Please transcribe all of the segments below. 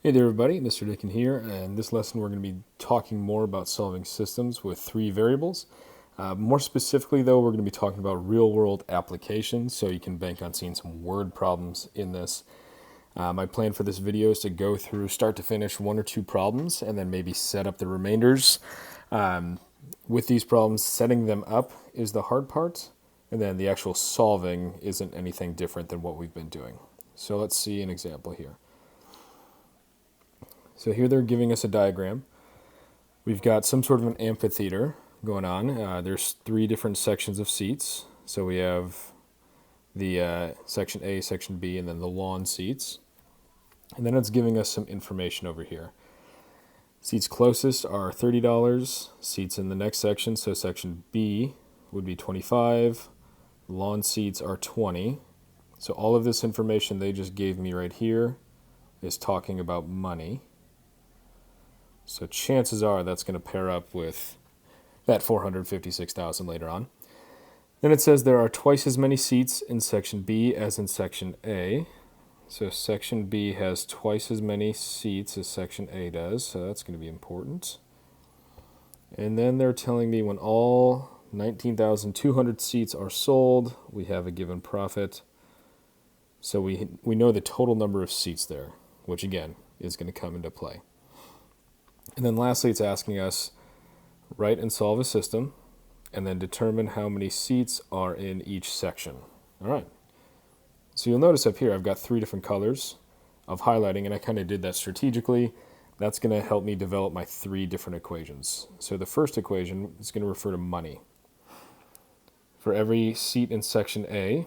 Hey there everybody, Mr. Dickin here, and in this lesson we're going to be talking more about solving systems with three variables. More specifically though, we're going to be talking about real-world applications, so you can bank on seeing some word problems in this. My plan for this video is to go through start to finish one or two problems and then maybe set up the remainders. With these problems, setting them up is the hard part, and then the actual solving isn't anything different than what we've been doing. So let's see an example here. So here they're giving us a diagram. We've got some sort of an amphitheater going on. There's three different sections of seats. So we have the section A, section B, and then the lawn seats. And then it's giving us some information over here. Seats closest are $30. Seats in the next section, so section B, would be $25. Lawn seats are $20. So all of this information they just gave me right here is talking about money. So chances are that's going to pair up with that $456,000 later on. Then it says there are twice as many seats in section B as in section A. So section B has twice as many seats as section A does, so that's going to be important. And then they're telling me when all 19,200 seats are sold, we have a given profit. So we know the total number of seats there, which again is going to come into play. And then lastly, it's asking us write and solve a system and then determine how many seats are in each section. All right. So you'll notice up here I've got three different colors of highlighting, and I kind of did that strategically. That's going to help me develop my three different equations. So the first equation is going to refer to money. For every seat in section A,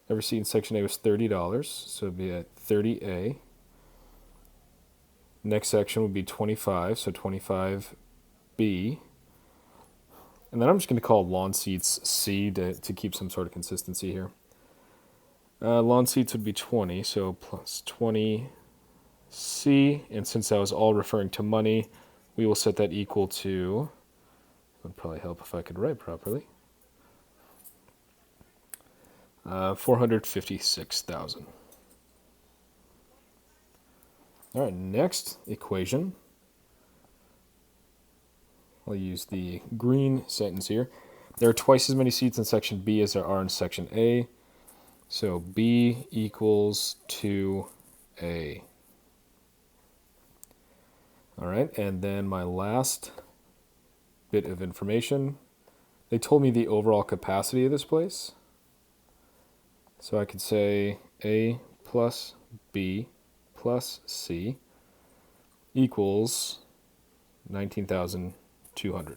every seat in section A was $30, so it'd be at 30A. Next section would be 25, so 25B. And then I'm just going to call lawn seats C to keep some sort of consistency here. Lawn seats would be 20, so plus 20C. And since that was all referring to money, we will set that equal to, it would probably help if I could write properly, 456,000. All right, next equation. I'll use the green sentence here. There are twice as many seats in section B as there are in section A. So B equals 2A. All right, and then my last bit of information. They told me the overall capacity of this place. So I could say A plus B plus C equals 19,200.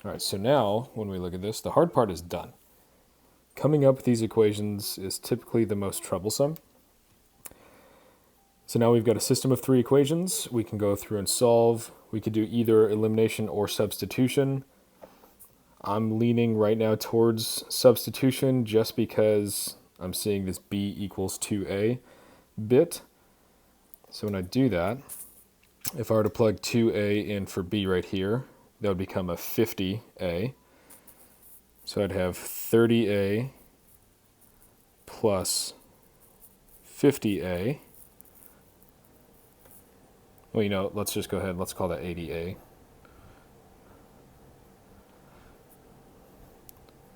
All right, so now when we look at this, the hard part is done. Coming up with these equations is typically the most troublesome. So now we've got a system of three equations. We can go through and solve. We could do either elimination or substitution. I'm leaning right now towards substitution just because I'm seeing this B equals 2A bit. So when I do that, if I were to plug 2A in for B right here, that would become a 50A. So I'd have 30A plus 50A. Well, let's just go ahead and let's call that 80A.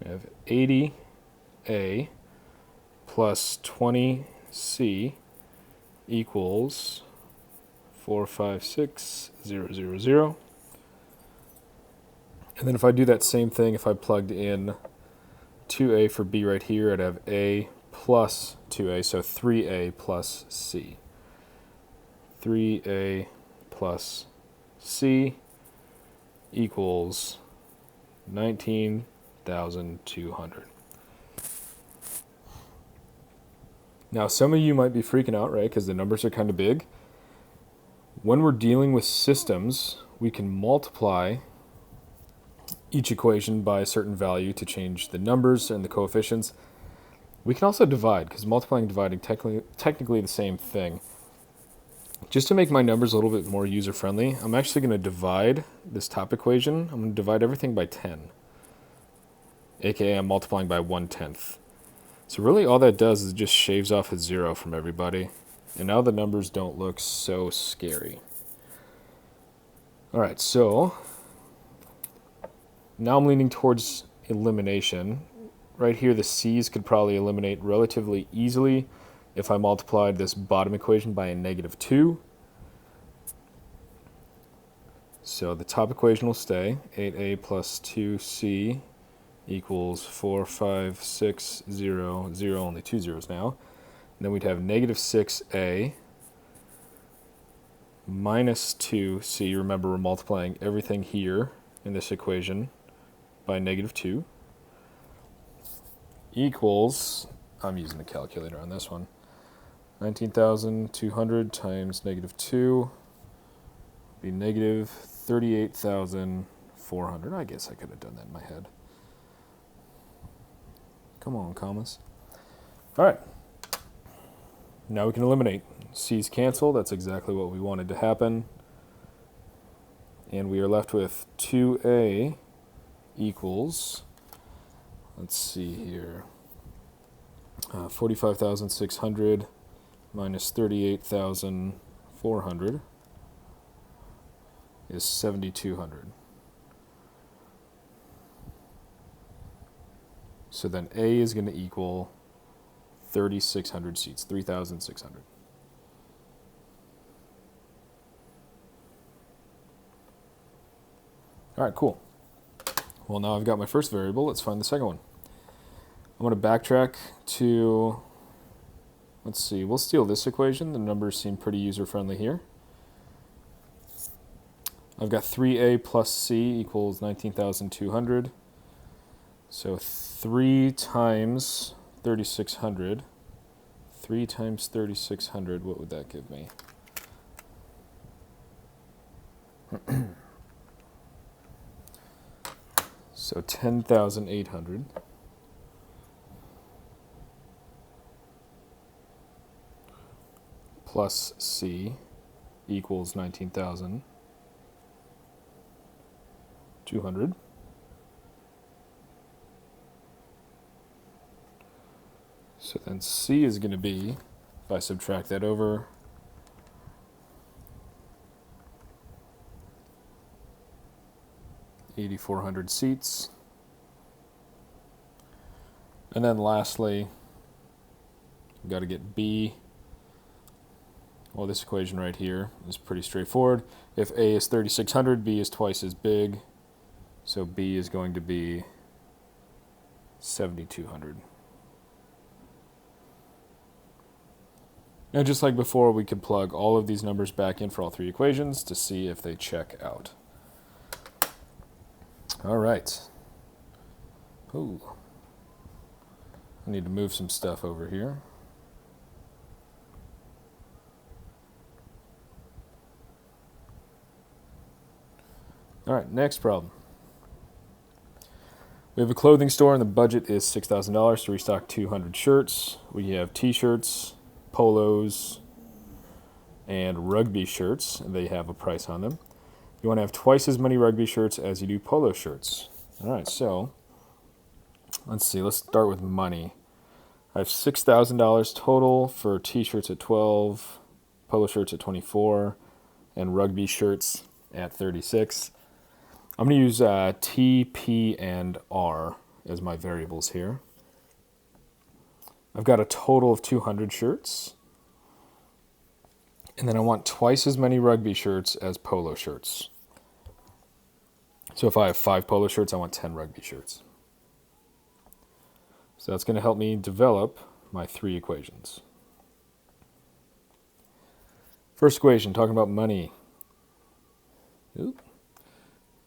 We have 80A plus 20C equals 456,000. And then if I do that same thing, if I plugged in 2A for B right here, I'd have A plus 2A, so 3A plus C. 3A plus C equals 19,200. Now, some of you might be freaking out, right, because the numbers are kind of big. When we're dealing with systems, we can multiply each equation by a certain value to change the numbers and the coefficients. We can also divide, because multiplying and dividing technically the same thing. Just to make my numbers a little bit more user-friendly, I'm actually going to divide this top equation. I'm going to divide everything by 10, aka I'm multiplying by 1/10. So really all that does is it just shaves off a 0 from everybody. And now the numbers don't look so scary. All right, so now I'm leaning towards elimination. Right here, the C's could probably eliminate relatively easily if I multiplied this bottom equation by a -2. So the top equation will stay. 8a plus 2c equals 4, 5, 6, 0, 0, only 2 zeros now. And then we'd have -6a minus 2c. Remember, we're multiplying everything here in this equation by -2 equals, I'm using a calculator on this one, 19,200 times -2 be -38,400. I guess I could have done that in my head. Come on, commas. All right. Now we can eliminate. C's cancel. That's exactly what we wanted to happen. And we are left with 2a equals, let's see here, 45,600 minus 38,400 is 7,200. So then A is going to equal 3,600 seats, 3,600. All right, cool. Well, now I've got my first variable. Let's find the second one. I'm going to backtrack to, let's see, we'll steal this equation. The numbers seem pretty user-friendly here. I've got 3a plus c equals 19,200. So 3 times 3,600. 3 times 3,600, what would that give me? So 10,800 plus C equals 19,200. So then C is going to be, if I subtract that over, $8,400 seats. And then lastly, we've got to get B. Well, this equation right here is pretty straightforward. If A is 3,600, B is twice as big. So B is going to be 7,200. Now, just like before, we could plug all of these numbers back in for all three equations to see if they check out. All right. Ooh. I need to move some stuff over here. All right, next problem. We have a clothing store and the budget is $6,000 to restock 200 shirts. We have t-shirts, polos, and rugby shirts. They have a price on them. You want to have twice as many rugby shirts as you do polo shirts. All right, so let's see. Let's start with money. I have $6,000 total for t-shirts at 12, polo shirts at 24, and rugby shirts at 36. I'm going to use T, P, and R as my variables here. I've got a total of 200 shirts. And then I want twice as many rugby shirts as polo shirts. So if I have 5 polo shirts, I want 10 rugby shirts. So that's going to help me develop my 3 equations. First equation, talking about money. Oop.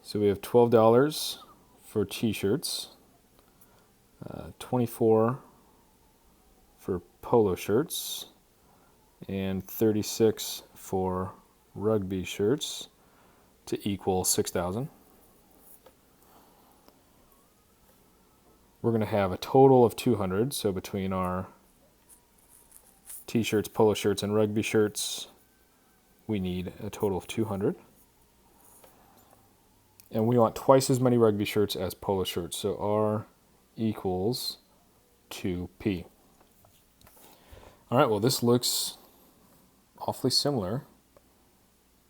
So we have $12 for t-shirts, 24 for polo shirts, and 36 for rugby shirts to equal 6,000. We're going to have a total of 200, so between our t-shirts, polo shirts, and rugby shirts, we need a total of 200. And we want twice as many rugby shirts as polo shirts, so R equals 2P. All right, well, this looks awfully similar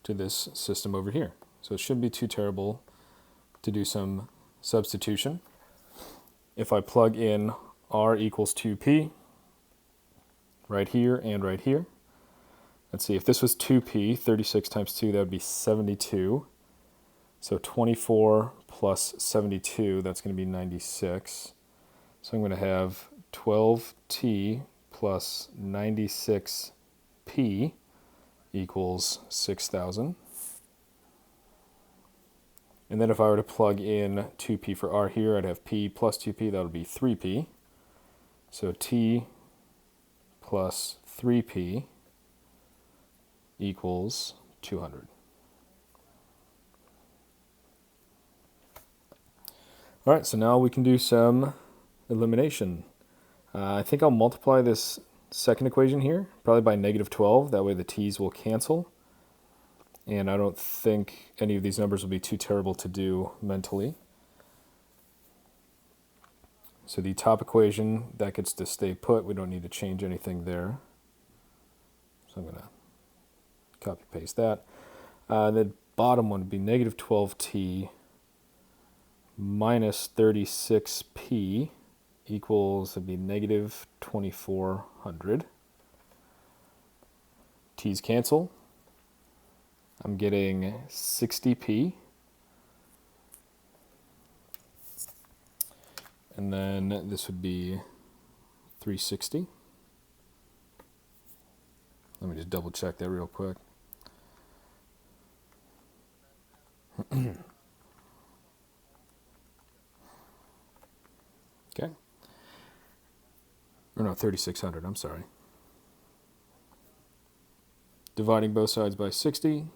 to this system over here. So it shouldn't be too terrible to do some substitution. If I plug in r equals 2p right here and right here, let's see, if this was 2p, 36 times 2, that would be 72. So 24 plus 72, that's going to be 96. So I'm going to have 12t plus 96p equals 6,000. And then if I were to plug in 2p for r here, I'd have p plus 2p, that would be 3p. So t plus 3p equals 200. All right, so now we can do some elimination. I think I'll multiply this second equation here, probably by -12. That way the t's will cancel. And I don't think any of these numbers will be too terrible to do mentally. So the top equation, that gets to stay put. We don't need to change anything there. So I'm going to copy paste that. The bottom one would be -12t minus 36p equals, it'd be -2400. T's cancel. I'm getting 60p. And then this would be 360. Let me just double check that real quick. Okay. Or no, 3,600, I'm sorry. Dividing both sides by 60.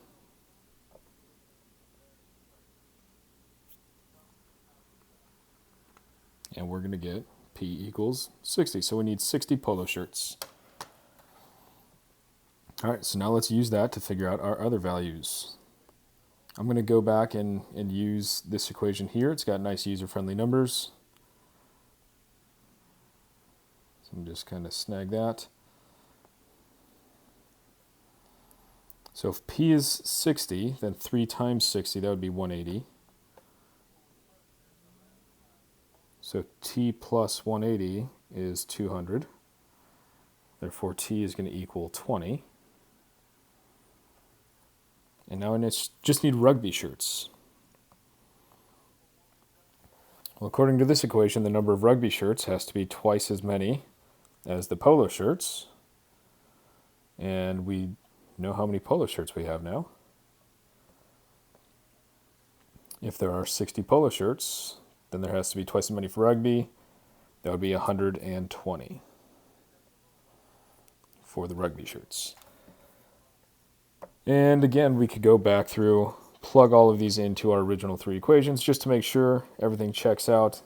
And we're going to get P equals 60. So we need 60 polo shirts. All right, so now let's use that to figure out our other values. I'm going to go back and use this equation here. It's got nice user-friendly numbers. So I'm just kind of snag that. So if P is 60, then 3 times 60, that would be 180. So T plus 180 is 200. Therefore, T is going to equal 20. And now I just need rugby shirts. Well, according to this equation, the number of rugby shirts has to be twice as many as the polo shirts. And we know how many polo shirts we have now. If there are 60 polo shirts, then there has to be twice as many for rugby. That would be 120 for the rugby shirts. And again, we could go back through, plug all of these into our original 3 equations just to make sure everything checks out.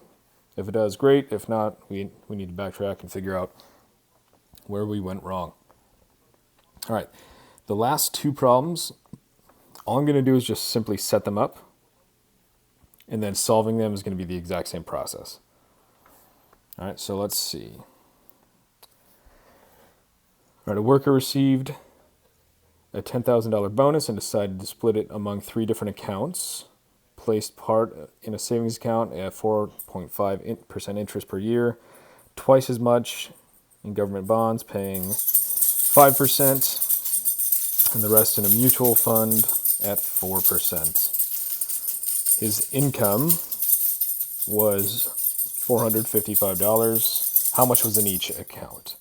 If it does, great. If not, we need to backtrack and figure out where we went wrong. All right, the last 2 problems, all I'm going to do is just simply set them up, and then solving them is going to be the exact same process. All right, so let's see. All right, a worker received a $10,000 bonus and decided to split it among 3 different accounts. Placed part in a savings account at 4.5% interest per year, twice as much in government bonds, paying 5%, and the rest in a mutual fund at 4%. His income was $455. How much was in each account?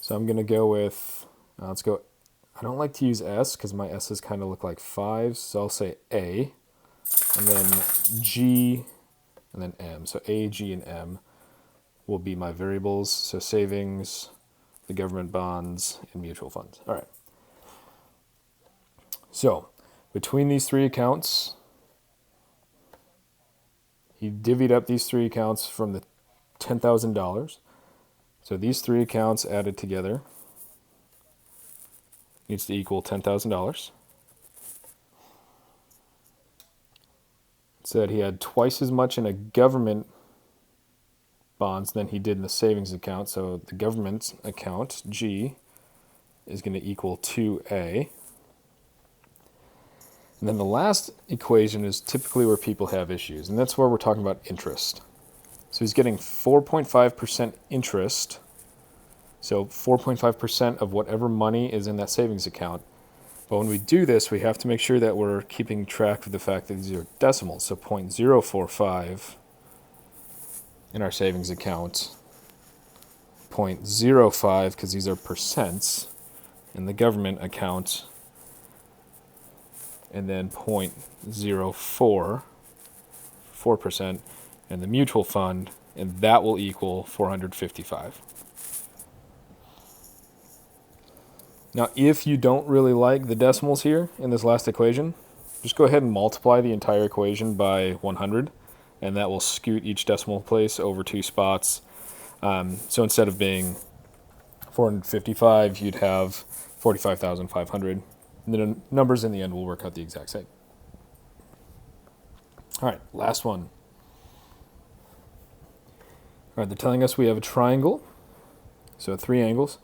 So I'm going to go with, let's go, I don't like to use S because my S's kind of look like 5s, so I'll say A, and then G, and then M. So A, G, and M will be my variables. So savings, the government bonds, and mutual funds. All right. So between these 3 accounts, he divvied up these 3 accounts from the $10,000. So these 3 accounts added together needs to equal $10,000. It said he had twice as much in a government bonds than he did in the savings account. So the government account, G, is going to equal 2A. And then the last equation is typically where people have issues, and that's where we're talking about interest. So he's getting 4.5% interest, so 4.5% of whatever money is in that savings account. But when we do this, we have to make sure that we're keeping track of the fact that these are decimals, so 0.045 in our savings account, 0.05 because these are percents in the government account, and then 0.04, 4% in the mutual fund, and that will equal 455. Now, if you don't really like the decimals here in this last equation, just go ahead and multiply the entire equation by 100, and that will scoot each decimal place over 2 spots. So instead of being 455, you'd have 45,500. And the numbers in the end will work out the exact same. All right, last one. All right, they're telling us we have a triangle, so 3 angles.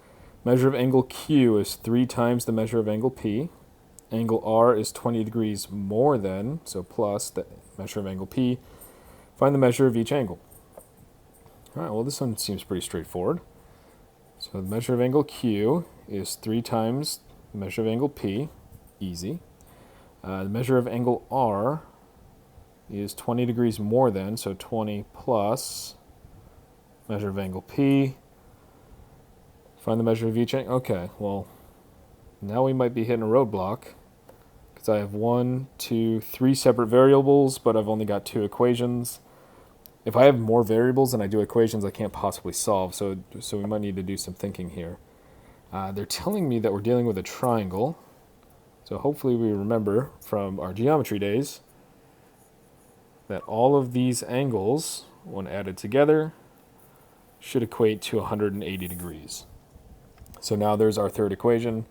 Measure of angle Q is 3 times the measure of angle P. Angle R is 20 degrees more than, so plus the measure of angle P. Find the measure of each angle. All right, well, this one seems pretty straightforward. So the measure of angle Q is 3 times the measure of angle P. Easy. The measure of angle R is 20 degrees more than, so 20 plus measure of angle P. Find the measure of each angle. Okay, well, now we might be hitting a roadblock because I have 3 separate variables, but I've only got 2 equations. If I have more variables than I do equations, I can't possibly solve, so we might need to do some thinking here. They're telling me that we're dealing with a triangle, so hopefully we remember from our geometry days that all of these angles, when added together, should equate to 180 degrees. So now there's our third equation.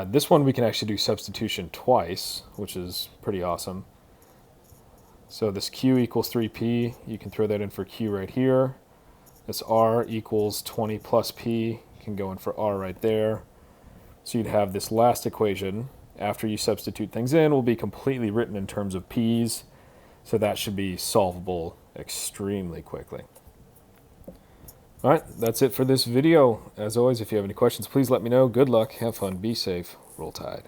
This one we can actually do substitution twice, which is pretty awesome. So this Q equals 3P. You can throw that in for Q right here. This R equals 20 plus P. You can go in for R right there. So you'd have this last equation, after you substitute things in, will be completely written in terms of P's. So that should be solvable extremely quickly. All right, that's it for this video. As always, if you have any questions, please let me know. Good luck, have fun, be safe, roll tide.